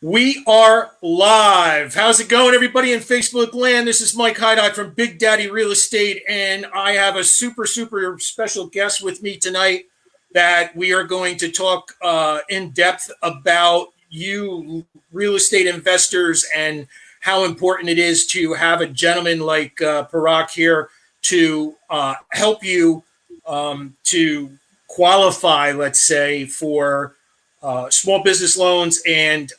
We are live. How's it going, everybody in Facebook land? This is Mike Hydock from Big Daddy Real Estate, and I have a super special guest with me tonight that we are going to talk in depth about you real estate investors and how important it is to have a gentleman like Parag here to help you to qualify, let's say, for small business loans and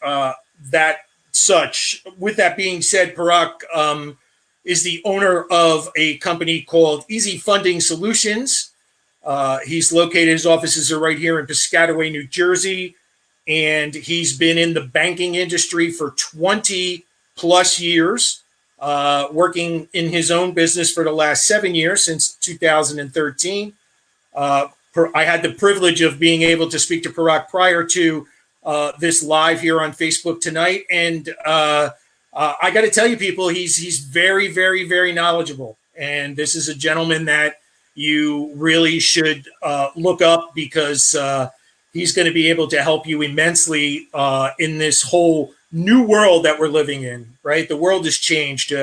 that such. With that being said, Parag is the owner of a company called Easy Funding Solutions. He's located, his offices are right here in Piscataway, New Jersey, and he's been in the banking industry for 20 plus years, working in his own business for the last 7 years, since 2013. I had the privilege of being able to speak to Parag prior to this live here on Facebook tonight, and I got to tell you, people, he's very knowledgeable, and this is a gentleman that you really should look up, because he's going to be able to help you immensely in this whole new world that we're living in. Right, the world has changed.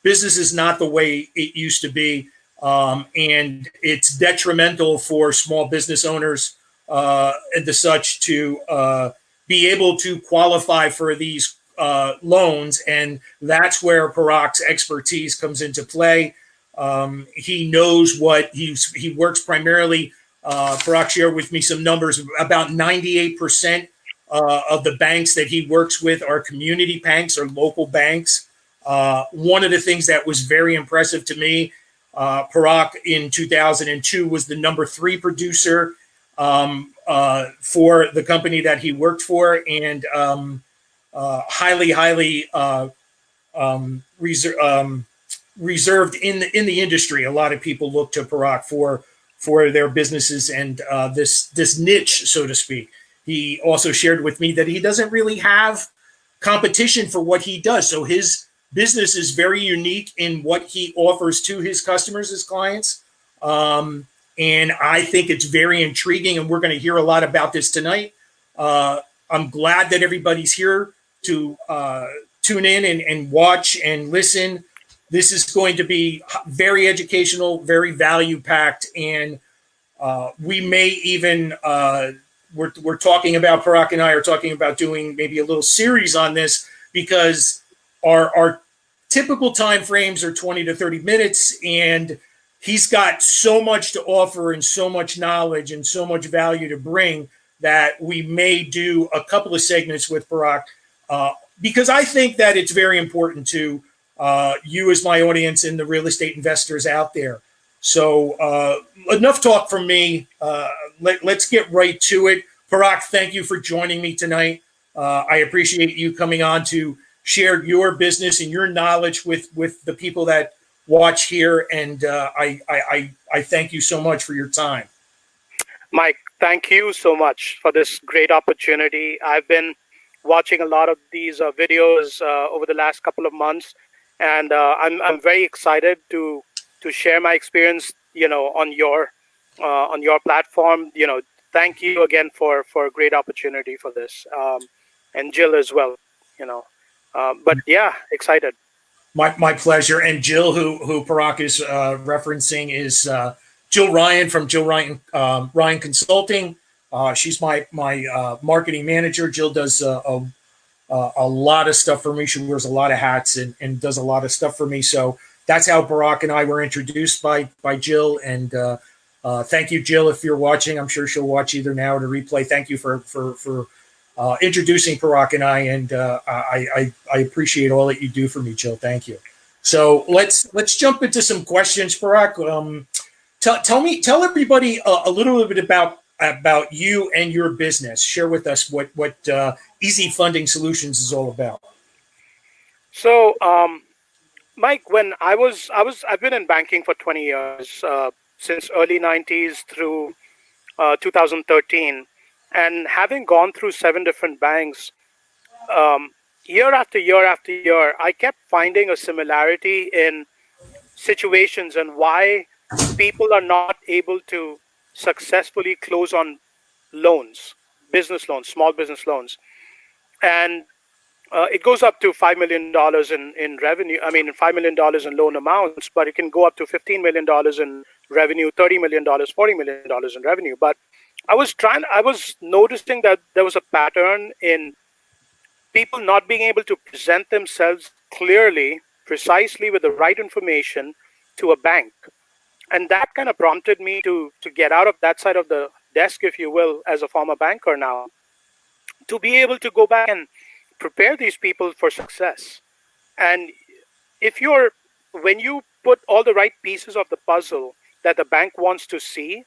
Business is not the way it used to be. And it's detrimental for small business owners and the such to be able to qualify for these loans. And that's where Parag's expertise comes into play. He knows what he works primarily. Parag shared with me some numbers. About 98% of the banks that he works with are community banks or local banks. One of the things that was very impressive to me, Parag in 2002 was the number 3 producer for the company that he worked for, and highly reserved in the industry. A lot of people look to Parag for their businesses and this niche, so to speak. He also shared with me that he doesn't really have competition for what he does, so his business is very unique in what he offers to his customers, his clients. And I think it's very intriguing, and we're going to hear a lot about this tonight. I'm glad that everybody's here to tune in and watch and listen. This is going to be very educational, very value-packed, and we may even, we're talking about, Parag and I are talking about doing maybe a little series on this, because our typical time frames are 20 to 30 minutes, and he's got so much to offer and so much knowledge and so much value to bring that we may do a couple of segments with Parag, because I think that it's very important to you as my audience and the real estate investors out there. So enough talk from me. Let's get right to it. Parag, thank you for joining me tonight. I appreciate you coming on to share your business and your knowledge with the people that watch here, and I thank you so much for your time. Mike, thank you so much for this great opportunity. I've been watching a lot of these videos over the last couple of months, and I'm very excited to share my experience, on your platform. Thank you again for a great opportunity for this, and Jill as well. But yeah, excited. My pleasure. And Jill, who Parag is referencing, is Jill Ryan from Jill Ryan Consulting. She's my marketing manager. Jill does a lot of stuff for me. She wears a lot of hats and does a lot of stuff for me. So that's how Parag and I were introduced by Jill. And thank you, Jill, if you're watching. I'm sure she'll watch either now or the replay. Thank you for introducing Parag and I, and I appreciate all that you do for me, Jill. Thank you. So let's jump into some questions, Parag. Tell everybody a little bit about you and your business. Share with us what Easy Funding Solutions is all about. So, Mike, when I've been in banking for 20 years, since early 90s through 2013. And having gone through 7 different banks, year after year after year, I kept finding a similarity in situations and why people are not able to successfully close on loans, business loans, small business loans. And it goes up to $5 million in revenue. I mean, $5 million in loan amounts, but it can go up to $15 million in revenue, $30 million, $40 million in revenue. But I was noticing that there was a pattern in people not being able to present themselves clearly, precisely with the right information to a bank. And that kind of prompted me to get out of that side of the desk, if you will, as a former banker now, to be able to go back and prepare these people for success. And if you're when you put all the right pieces of the puzzle that the bank wants to see,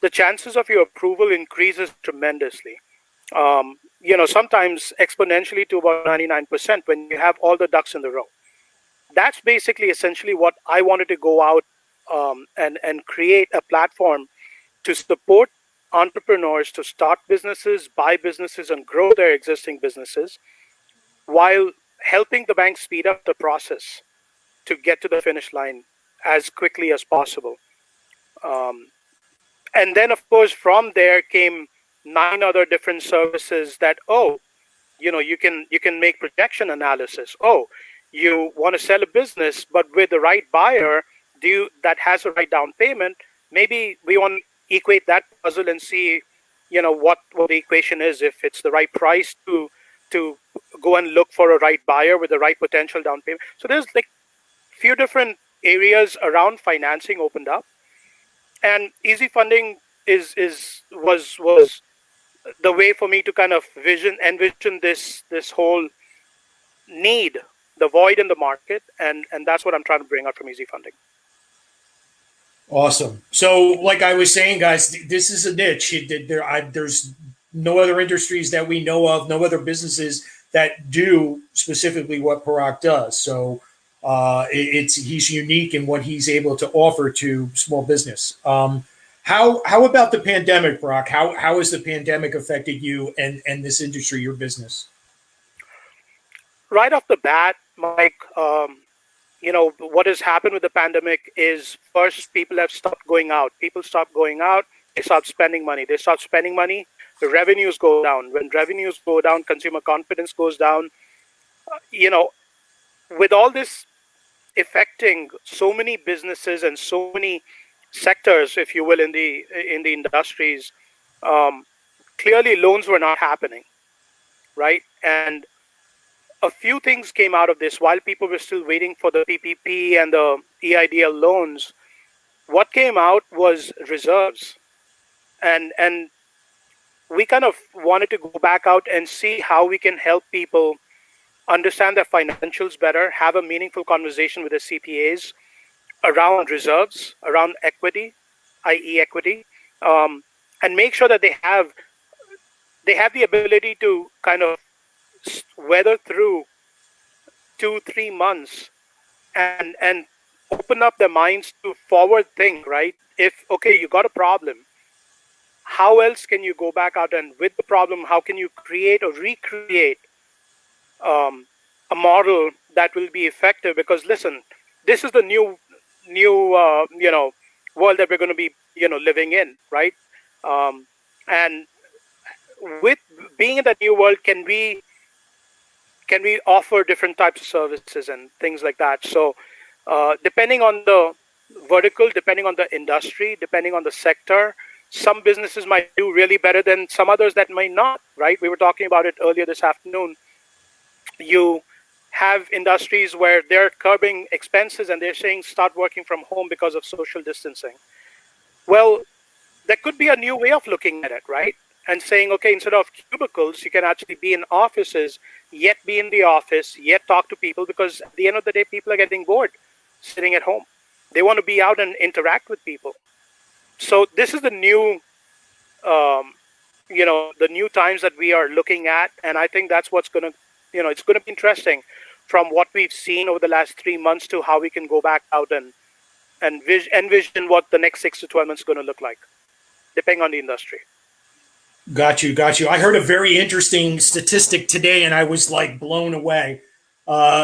the chances of your approval increases tremendously. Sometimes exponentially to about 99% when you have all the ducks in the row. That's basically essentially what I wanted to go out and create a platform to support entrepreneurs to start businesses, buy businesses, and grow their existing businesses while helping the bank speed up the process to get to the finish line as quickly as possible. Um, and then, of course, from there came 9 other different services that, you can make projection analysis. You want to sell a business, but with the right buyer, that has a right down payment. Maybe we want to equate that puzzle and see, what the equation is. If it's the right price to go and look for a right buyer with the right potential down payment. So there's like few different areas around financing opened up, and easy funding was the way for me to kind of envision this whole need, the void in the market, and that's what I'm trying to bring out from easy funding. Awesome. So, like I was saying, guys, this is a niche. There's no other industries that we know of, no other businesses that do specifically what Parag does. So, he's unique in what he's able to offer to small business. How about the pandemic, Parag? How has the pandemic affected you and this industry, your business? Right off the bat, Mike, what has happened with the pandemic is first people have stopped going out. People stopped going out. They stopped spending money. They stopped spending money. The revenues go down. When revenues go down, consumer confidence goes down. You know, with all this affecting so many businesses and so many sectors, if you will, in the industries, um, clearly loans were not happening, right? And a few things came out of this while people were still waiting for the PPP and the EIDL loans. What came out was reserves, and we kind of wanted to go back out and see how we can help people understand their financials better, have a meaningful conversation with the CPAs around reserves, around equity, i.e., equity, um, and make sure that they have the ability to kind of weather through 2-3 months and open up their minds to forward think, right? If okay, you got a problem, how else can you go back out and with the problem, how can you create or recreate um, a model that will be effective? Because listen, this is the new world that we're going to be living in, right? And with being in that new world, can we offer different types of services and things like that? So depending on the vertical, depending on the industry, depending on the sector, some businesses might do really better than some others that might not, right? We were talking about it earlier this afternoon. You have industries where they're curbing expenses and they're saying start working from home because of social distancing. Well, there could be a new way of looking at it, right? And saying, okay, instead of cubicles, you can actually be in offices, yet be in the office, yet talk to people, because at the end of the day, people are getting bored sitting at home. They want to be out and interact with people. So this is um, the new times that we are looking at, and I think that's what's going to, it's going to be interesting from what we've seen over the last 3 months to how we can go back out and envision what the next 6 to 12 months is going to look like, depending on the industry. Got you, got you. I heard a very interesting statistic today, and I was like blown away.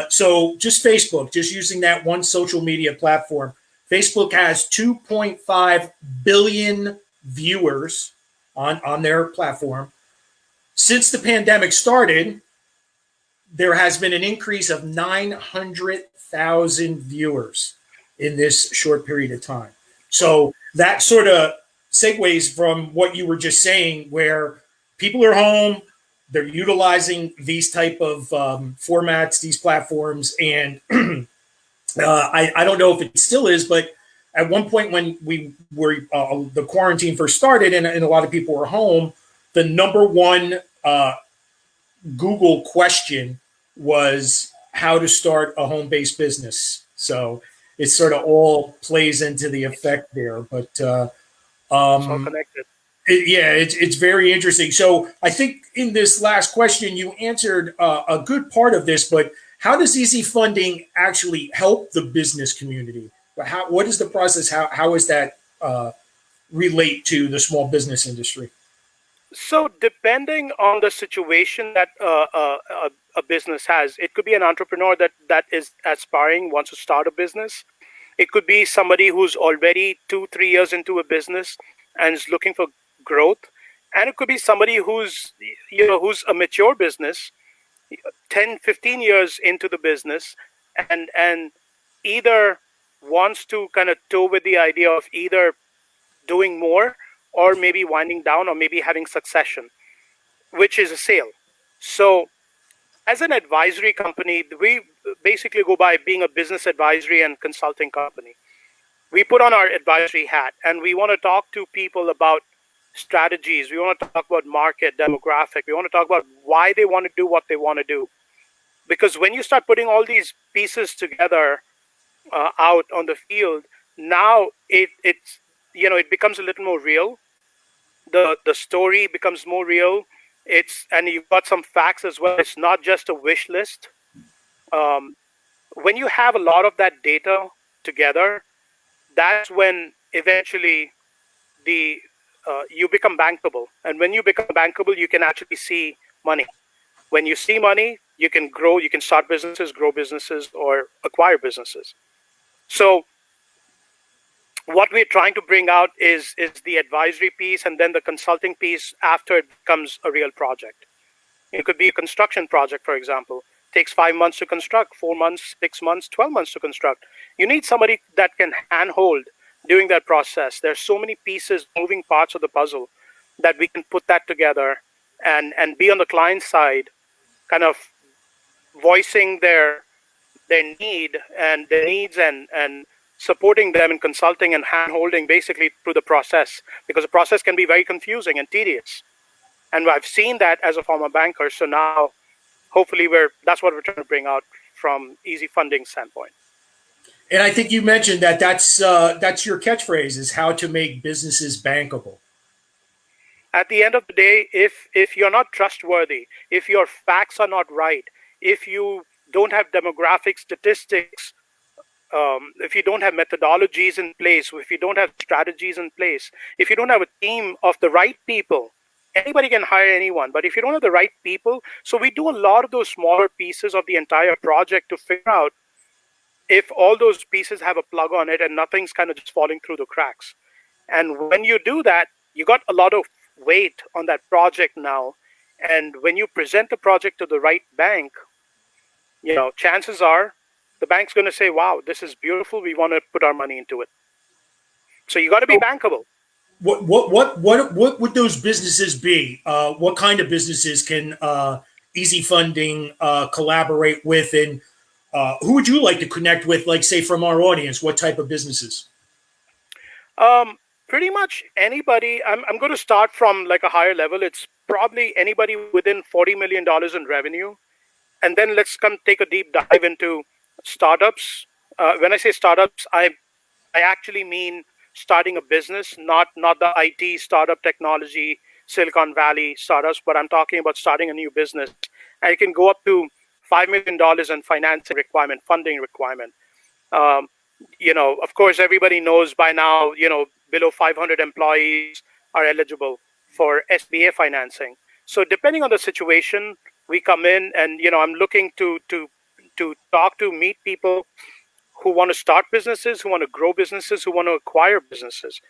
So, just Facebook, just using that one social media platform, Facebook has 2.5 billion viewers on their platform. Since the pandemic started, there has been an increase of 900,000 viewers in this short period of time. So that sort of segues from what you were just saying, where people are home, they're utilizing these type of formats, these platforms, and I don't know if it still is, but at one point when we were the quarantine first started and a lot of people were home, the number one Google question was how to start a home-based business. So it sort of all plays into the effect there. But It's all um, connected. yeah, it's very interesting. So I think in this last question, you answered a good part of this. But how does easy funding actually help the business community? What is the process? How does that relate to the small business industry? So, depending on the situation that a business has, it could be an entrepreneur that is aspiring, wants to start a business. It could be somebody who's already 2, 3 years into a business and is looking for growth, and it could be somebody who's a mature business, 10, 15 years into the business, and either wants to kind of tow with the idea of either doing more or maybe winding down or maybe having succession, which is a sale. So, as an advisory company, we basically go by being a business advisory and consulting company. We put on our advisory hat and we want to talk to people about strategies. We want to talk about market demographic. We want to talk about why they want to do what they want to do. Because when you start putting all these pieces together out on the field, now it becomes a little more real. The story becomes more real. And you've got some facts as well. It's not just a wish list. Um, when you have a lot of that data together, that's when eventually the you become bankable. And when you become bankable, you can actually see money. When you see money, you can grow, you can start businesses, grow businesses, or acquire businesses. So what we're trying to bring out is the advisory piece and then the consulting piece after it becomes a real project. It could be a construction project, for example. It takes 5 months to construct, 4 months, 6 months, 12 months to construct. You need somebody that can handhold during that process. There's so many pieces, moving parts of the puzzle that we can put that together and be on the client side, kind of voicing their needs and supporting them in consulting and hand-holding basically through the process, because the process can be very confusing and tedious. And I've seen that as a former banker. So now hopefully that's what we're trying to bring out from easy funding standpoint. And I think you mentioned that that's your catchphrase is how to make businesses bankable. At the end of the day, if you're not trustworthy, if your facts are not right, if you don't have demographic statistics, if you don't have methodologies in place, if you don't have strategies in place, if you don't have a team of the right people, anybody can hire anyone. But if you don't have the right people, so we do a lot of those smaller pieces of the entire project to figure out if all those pieces have a plug on it and nothing's kind of just falling through the cracks. And when you do that, you got a lot of weight on that project now. And when you present the project to the right bank, chances are the bank's going to say, wow, this is beautiful. We want to put our money into it. So you got to be bankable. What would those businesses be? What kind of businesses can Easy Funding collaborate with, and who would you like to connect with? Like, say, from our audience, what type of businesses? Um, Pretty much anybody. I'm going to start from like a higher level. It's probably anybody within $40 million in revenue. And then let's come take a deep dive into startups. When I say startups, I actually mean starting a business, not the IT startup technology Silicon Valley startups, but I'm talking about starting a new business. And it can go up to $5 million in financing requirement, funding requirement. Um, of course, everybody knows by now, below 500 employees are eligible for SBA financing. So depending on the situation, we come in and, I'm looking to talk to, meet people who want to start businesses, who want to grow businesses, who want to acquire businesses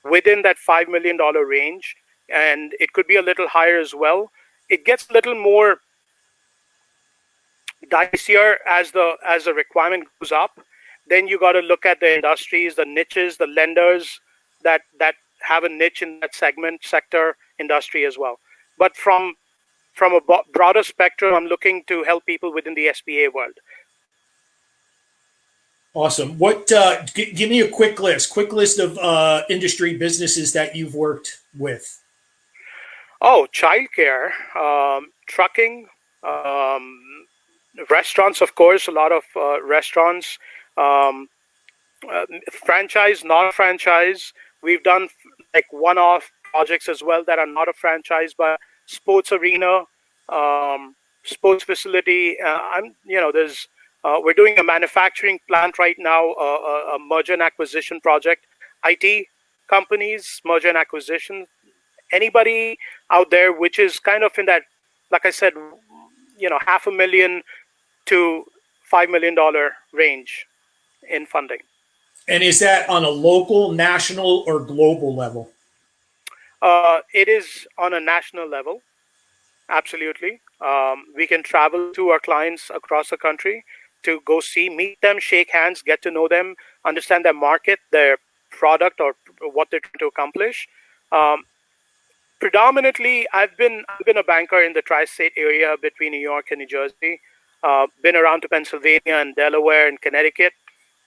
within that $5 million range. And it could be a little higher as well. It gets a little more dicier as the requirement goes up. Then you got to look at the industries, the niches, the lenders that have a niche in that segment, sector, industry as well. But from a broader spectrum, I'm looking to help people within the SBA world. Awesome. What? Give me a quick list of industry businesses that you've worked with. Oh, childcare, trucking, restaurants, of course, a lot of restaurants, um, franchise, non-franchise. We've done like one-off projects as well that are not a franchise, but sports arena, um, sports facility. There's we're doing a manufacturing plant right now, a merger and acquisition project. IT companies, merger and acquisition. Anybody out there which is kind of in that, like I said, $500,000 to $5 million range in funding. And is that on a local, national, or global level? It is on a national level, absolutely. We can travel to our clients across the country to go see, meet them, shake hands, get to know them, understand their market, their product, or what they're trying to accomplish. Um, Predominantly, I've been a banker in the tri-state area between New York and New Jersey. Been around to Pennsylvania and Delaware and Connecticut.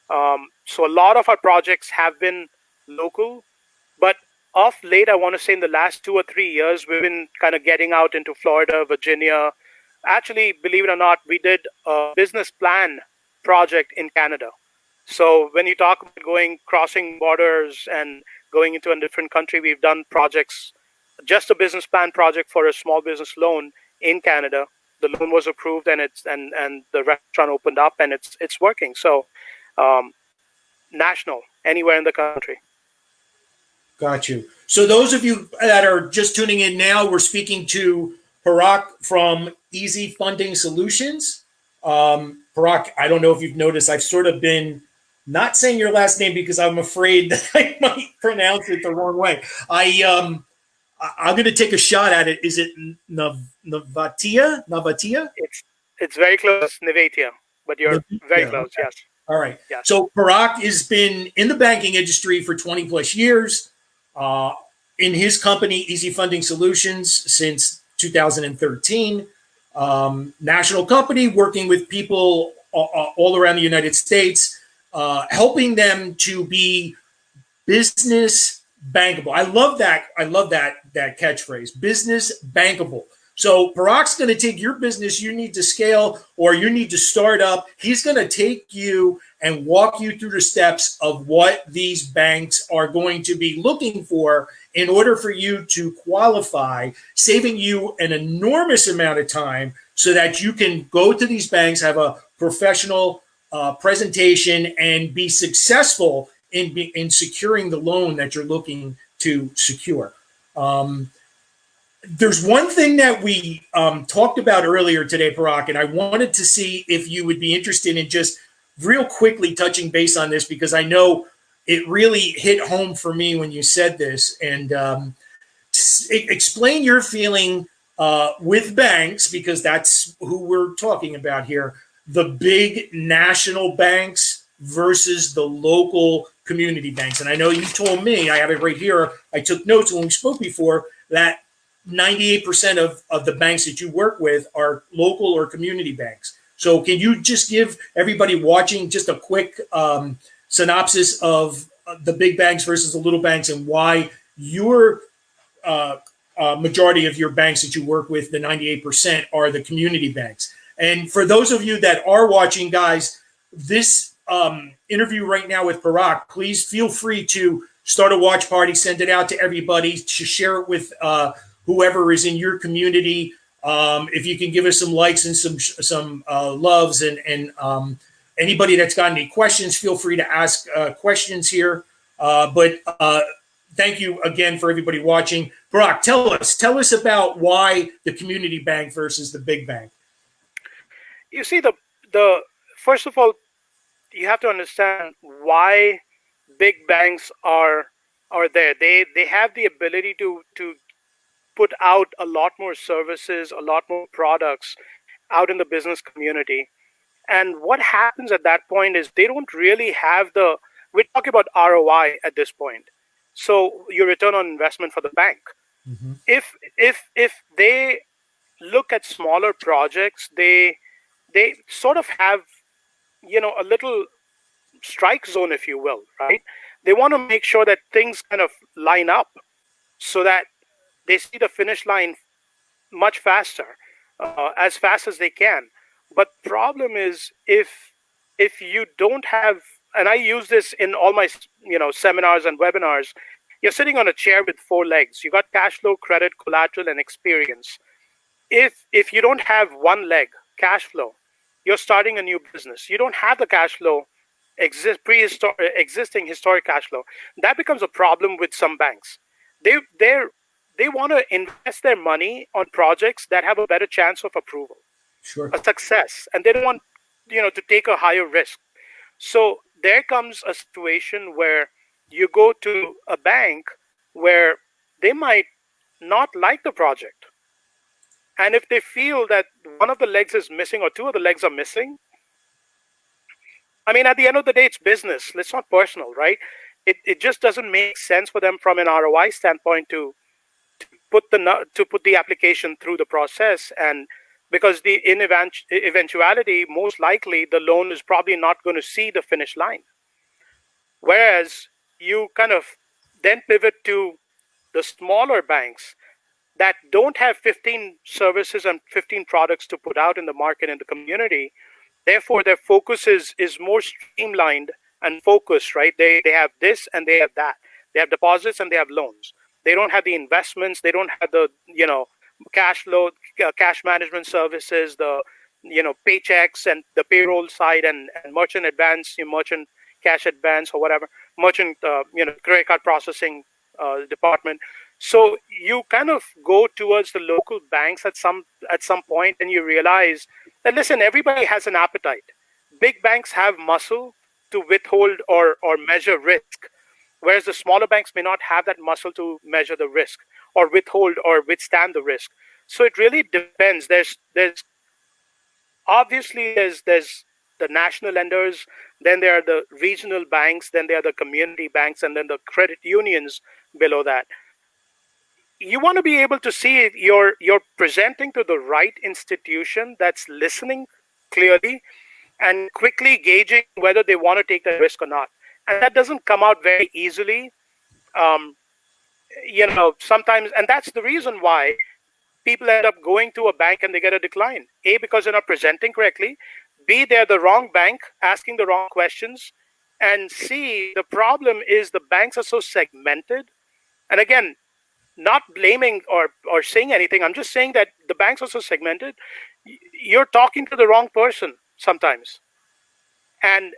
So a lot of our projects have been local, but of late, I want to say in the last 2 or 3 years, we've been kind of getting out into Florida, Virginia. Actually, believe it or not, we did a business plan project in Canada. So when you talk about crossing borders and going into a different country, we've done projects, just a business plan project for a small business loan in Canada. The loan was approved and and the restaurant opened up and it's working. So um, national, anywhere in the country. Got you. So those of you that are just tuning in now, we're speaking to Parag from Easy Funding Solutions. Parag, I don't know if you've noticed, I've sort of been not saying your last name because I'm afraid that I might pronounce it the wrong way. I'm going to take a shot at it. Is it Nevatia? Nevatia? It's very close, Nevatia, but you're very Nevatia. close. Okay. Yes, All right. yes. So Parag has been in the banking industry for 20 plus years. Uh, in his company, Easy Funding Solutions, since 2013. National company working with people all around the United States, helping them to be business bankable. I love that. I love that catchphrase, business bankable. So Parag's going to take your business you need to scale or you need to start up. He's going to take you and walk you through the steps of what these banks are going to be looking for in order for you to qualify, saving you an enormous amount of time so that you can go to these banks, have a professional presentation, and be successful in securing the loan that you're looking to secure. There's one thing that we talked about earlier today, Parag, and I wanted to see if you would be interested in just real quickly touching base on this because I know it really hit home for me when you said this. And explain your feeling with banks because that's who we're talking about here. The big national banks versus the local community banks. And I know you told me, I have it right here, I took notes when we spoke before, that 98% of the banks that you work with are local or community banks. So can you just give everybody watching just a quick synopsis of the big banks versus the little banks and why your majority of your banks that you work with, the 98%, are the community banks? And for those of you that are watching, guys, this interview right now with Parag, please feel free to start a watch party, send it out to everybody, to share it with whoever is in your community. If you can give us some likes and some loves, and anybody that's got any questions, feel free to ask questions here. But thank you again for everybody watching. Parag, tell us about why the community bank versus the big bank. You see, the first of all, you have to understand why big banks are there. They have the ability to put out a lot more services, a lot more products out in the business community. And what happens at that point is they don't really have the, we're talking about ROI at this point. So your return on investment for the bank. Mm-hmm. If they look at smaller projects, they sort of have, a little strike zone, if you will, right? They want to make sure that things kind of line up so that they see the finish line much faster, as fast as they can. But the problem is, if you don't have, and I use this in all my seminars and webinars, you're sitting on a chair with four legs. You got cash flow, credit, collateral, and experience. If you don't have one leg, cash flow, you're starting a new business. You don't have the cash flow, existing historic cash flow. That becomes a problem with some banks. They want to invest their money on projects that have a better chance of approval, Sure. a success, and they don't want to take a higher risk. So there comes a situation where you go to a bank where they might not like the project, and if they feel that one of the legs is missing or two of the legs are missing, I mean, at the end of the day, it's business. It's not personal, right? It just doesn't make sense for them from an ROI standpoint to put the application through the process, and because in eventuality, most likely the loan is probably not going to see the finish line. Whereas you kind of then pivot to the smaller banks that don't have 15 services and 15 products to put out in the market in the community. Therefore, their focus is more streamlined and focused, right? They have this and they have that. They have deposits and they have loans. They don't have the investments. They don't have the cash flow, cash management services, the paychecks and the payroll side, and merchant advance, merchant cash advance or whatever, merchant credit card processing department. So you kind of go towards the local banks at some point, and you realize that, listen, everybody has an appetite. Big banks have muscle to withhold or measure risk, whereas the smaller banks may not have that muscle to measure the risk or withhold or withstand the risk. So it really depends. There's obviously there's the national lenders, then there are the regional banks, then there are the community banks, and then the credit unions below that. You want to be able to see you're presenting to the right institution that's listening clearly and quickly gauging whether they want to take that risk or not. And that doesn't come out very easily. Um, Sometimes, and that's the reason why people end up going to a bank and they get a decline. A, because they're not presenting correctly. B, they're the wrong bank, asking the wrong questions. And C, the problem is the banks are so segmented. And again, not blaming or saying anything. I'm just saying that the banks are so segmented. You're talking to the wrong person sometimes, and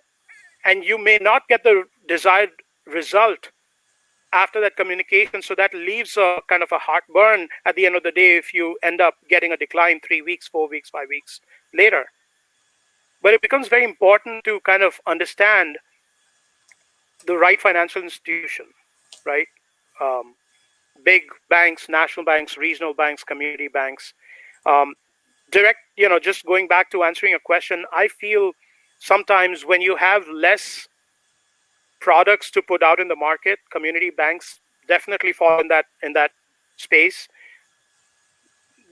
you may not get the desired result after that communication. So that leaves a kind of a heartburn at the end of the day if you end up getting a decline 3 weeks, 4 weeks, 5 weeks later. But it becomes very important to kind of understand the right financial institution, right? Big banks, national banks, regional banks, community banks. Direct, just going back to answering a question, I feel sometimes when you have less products to put out in the market, community banks definitely fall in that space.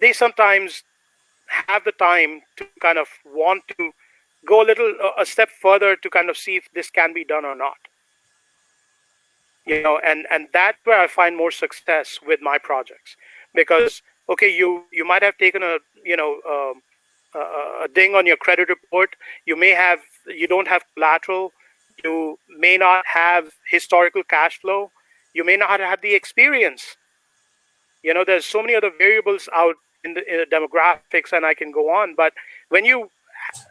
They sometimes have the time to kind of want to go a step further to kind of see if this can be done or not. And that's where I find more success with my projects, because okay, you might have taken a ding on your credit report. You don't have collateral. You may not have historical cash flow. You may not have the experience. There's so many other variables out in the demographics, and I can go on. But when you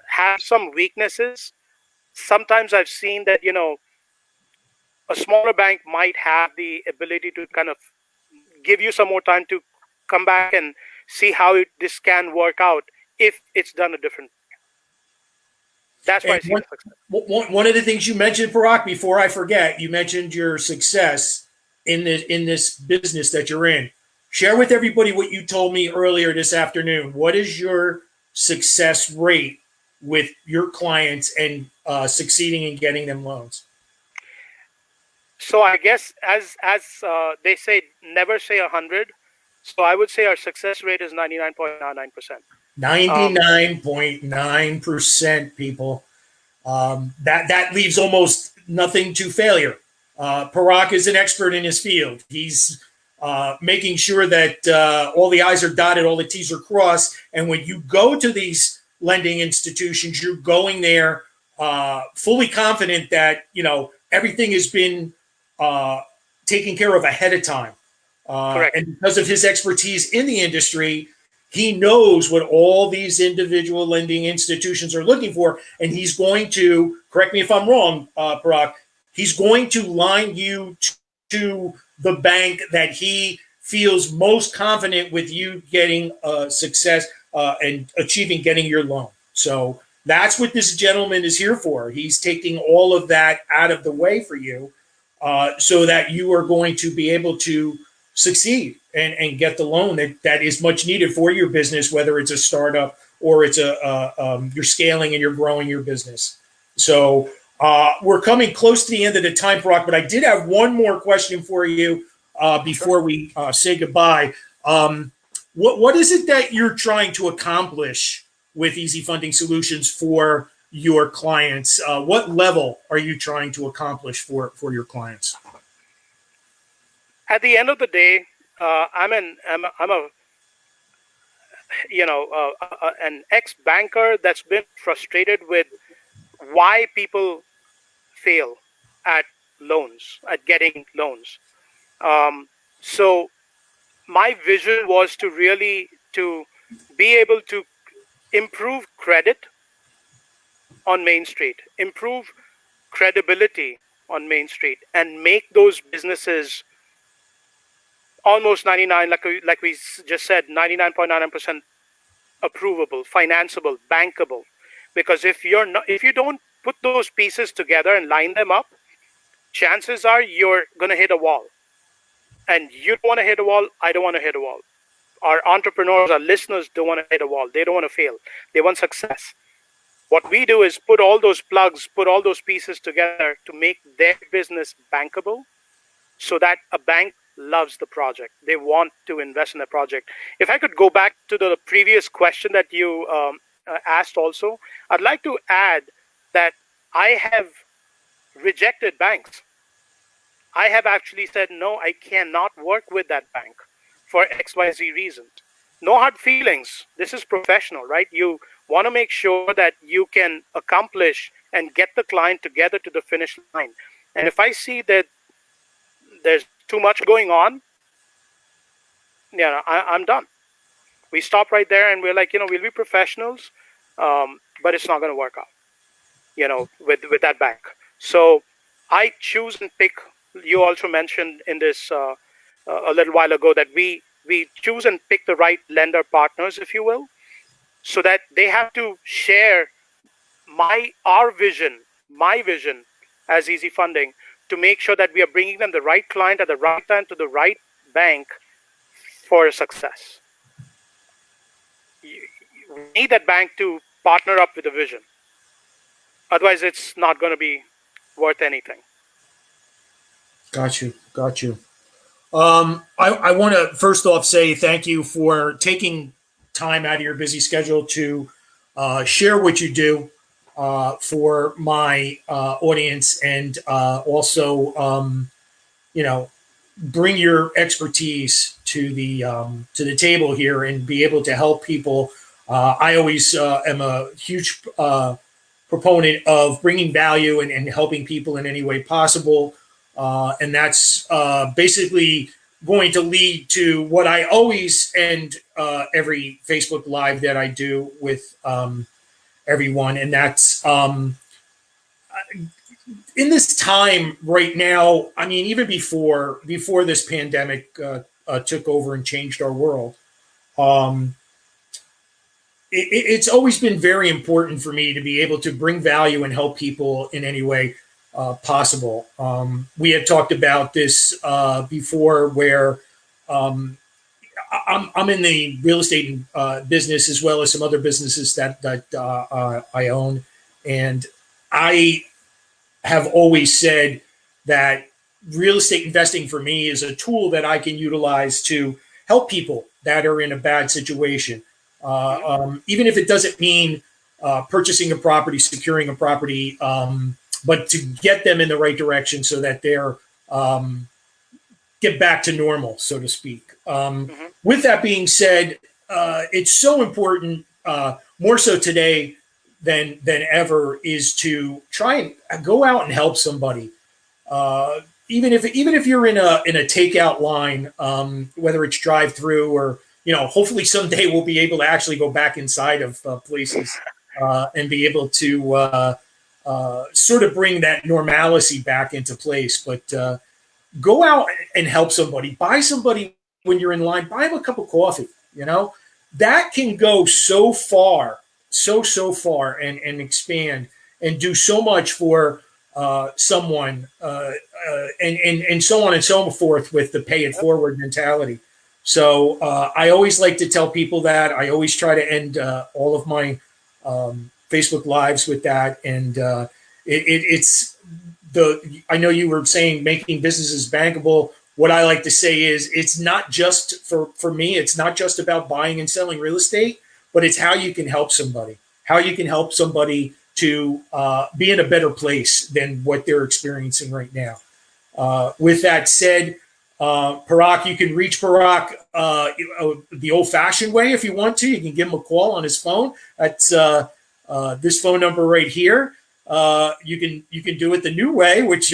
have some weaknesses, sometimes I've seen that a smaller bank might have the ability to kind of give you some more time to come back and see how this can work out if it's done a different way. That's why I And see the success. one of the things you mentioned, Parag, before I forget, you mentioned your success in this business that you're in. Share with everybody what you told me earlier this afternoon. What is your success rate with your clients and succeeding in getting them loans? So I guess as they say, never say 100. So I would say our success rate is 99.99%. 99.9%, people. That leaves almost nothing to failure. Parag is an expert in his field. He's making sure that all the I's are dotted, all the T's are crossed. And when you go to these lending institutions, you're going there fully confident that everything has been taken care of ahead of time. Correct. And because of his expertise in the industry, he knows what all these individual lending institutions are looking for, and he's going to, correct me if I'm wrong, Parag, he's going to line you to the bank that he feels most confident with you getting success and achieving getting your loan. So that's what this gentleman is here for. He's taking all of that out of the way for you so that you are going to be able to succeed and get the loan that is much needed for your business, whether it's a startup or it's you're scaling and you're growing your business. So we're coming close to the end of the time, Parag, but I did have one more question for you before we say goodbye. What is it that you're trying to accomplish with Easy Funding Solutions for your clients? What level are you trying to accomplish for your clients? At the end of the day, I'm an ex-banker that's been frustrated with why people fail at loans, at getting loans. So my vision was to really to be able to improve credit on Main Street, improve credibility on Main Street, and make those businesses almost 99, like we just said, 99.99% approvable, financeable, bankable. Because if you don't put those pieces together and line them up, chances are you're going to hit a wall. And you don't want to hit a wall. I don't want to hit a wall. Our entrepreneurs, our listeners don't want to hit a wall. They don't want to fail. They want success. What we do is put all those plugs, put all those pieces together to make their business bankable so that a bank loves the project. They want to invest in the project. If I could go back to the previous question that you asked also, I'd like to add that I have rejected banks. I have actually said, no, I cannot work with that bank for XYZ reasons. No hard feelings. This is professional, right? You want to make sure that you can accomplish and get the client together to the finish line. And if I see that there's too much going on, I'm done. We stop right there and we're like, we'll be professionals, but it's not going to work out, with that bank. So I choose and pick. You also mentioned in this a little while ago that we choose and pick the right lender partners, if you will, so that they have to share my vision as Easy Funding to make sure that we are bringing them the right client at the right time to the right bank for success. We need that bank to partner up with a vision. Otherwise, it's not going to be worth anything. Got you. I want to first off say thank you for taking time out of your busy schedule to share what you do for my audience, and also bring your expertise to the table here and be able to help people. I always am a huge proponent of bringing value and helping people in any way possible. And that's basically going to lead to what I always end every Facebook Live that I do with everyone. And that's in this time right now, I mean, even before this pandemic took over and changed our world, it's always been very important for me to be able to bring value and help people in any way possible. We had talked about this before, where I'm in the real estate business as well as some other businesses that I own, and I have always said that real estate investing for me is a tool that I can utilize to help people that are in a bad situation. Even if it doesn't mean purchasing a property, securing a property, but to get them in the right direction so that they're get back to normal, so to speak. Hmm. With that being said, it's so important, more so today than ever, is to try and go out and help somebody. Uh, even if you're in a takeout line, whether it's drive through or hopefully someday we'll be able to actually go back inside of places and be able to sort of bring that normalcy back into place. But go out and help somebody. Buy somebody when you're in line. Buy them a cup of coffee. That can go so far, so far, and expand and do so much for someone, and so on and so forth with the pay it forward mentality. So I always like to tell people that. I always try to end all of my Facebook lives with that, and it's I know you were saying making businesses bankable. What I like to say is it's not just for me, it's not just about buying and selling real estate, but it's how you can help somebody, to be in a better place than what they're experiencing right now. With that said, Parag, you can reach Parag the old-fashioned way if you want to. You can give him a call on his phone. That's this phone number right here. You can do it the new way, which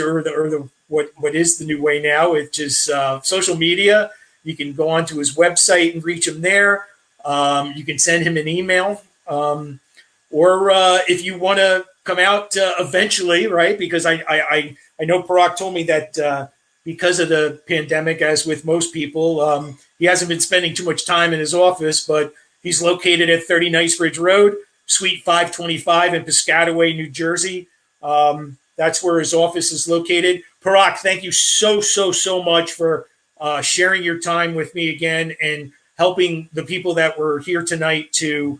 what is the new way now, which is social media. You can go onto his website and reach him there. You can send him an email, or if you want to come out eventually, right? Because I know Parag told me that because of the pandemic, as with most people, he hasn't been spending too much time in his office, but he's located at 30 Knightsbridge Road, Suite 525 in Piscataway, New Jersey. That's where his office is located. Parag, thank you so much for sharing your time with me again and helping the people that were here tonight to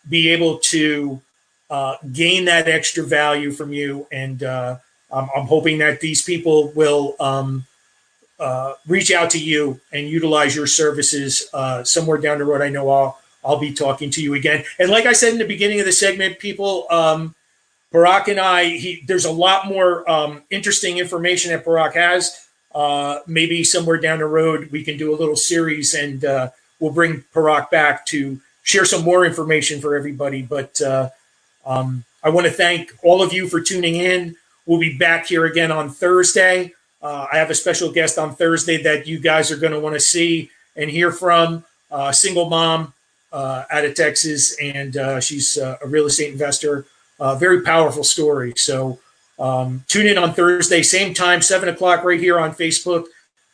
be able to gain that extra value from you. And I'm hoping that these people will reach out to you and utilize your services somewhere down the road. I know I'll be talking to you again. And like I said in the beginning of the segment, people, Parag and I, there's a lot more interesting information that Parag has. Maybe somewhere down the road we can do a little series, and we'll bring Parag back to share some more information for everybody. But I want to thank all of you for tuning in. We'll be back here again on Thursday. I have a special guest on Thursday that you guys are going to want to see and hear from. Single mom out of Texas, and she's a real estate investor. Very powerful story. So tune in on Thursday, same time, 7 o'clock, right here on Facebook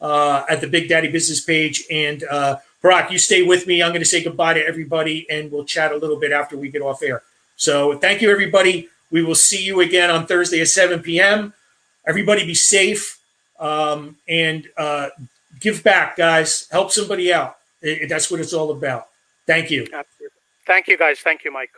at the Big Daddy Business page. And Parag, you stay with me. I'm going to say goodbye to everybody, and we'll chat a little bit after we get off air. So thank you, everybody. We will see you again on Thursday at 7 p.m. Everybody be safe, and give back, guys. Help somebody out. That's what it's all about. Thank you. Absolutely. Thank you, guys. Thank you, Mike.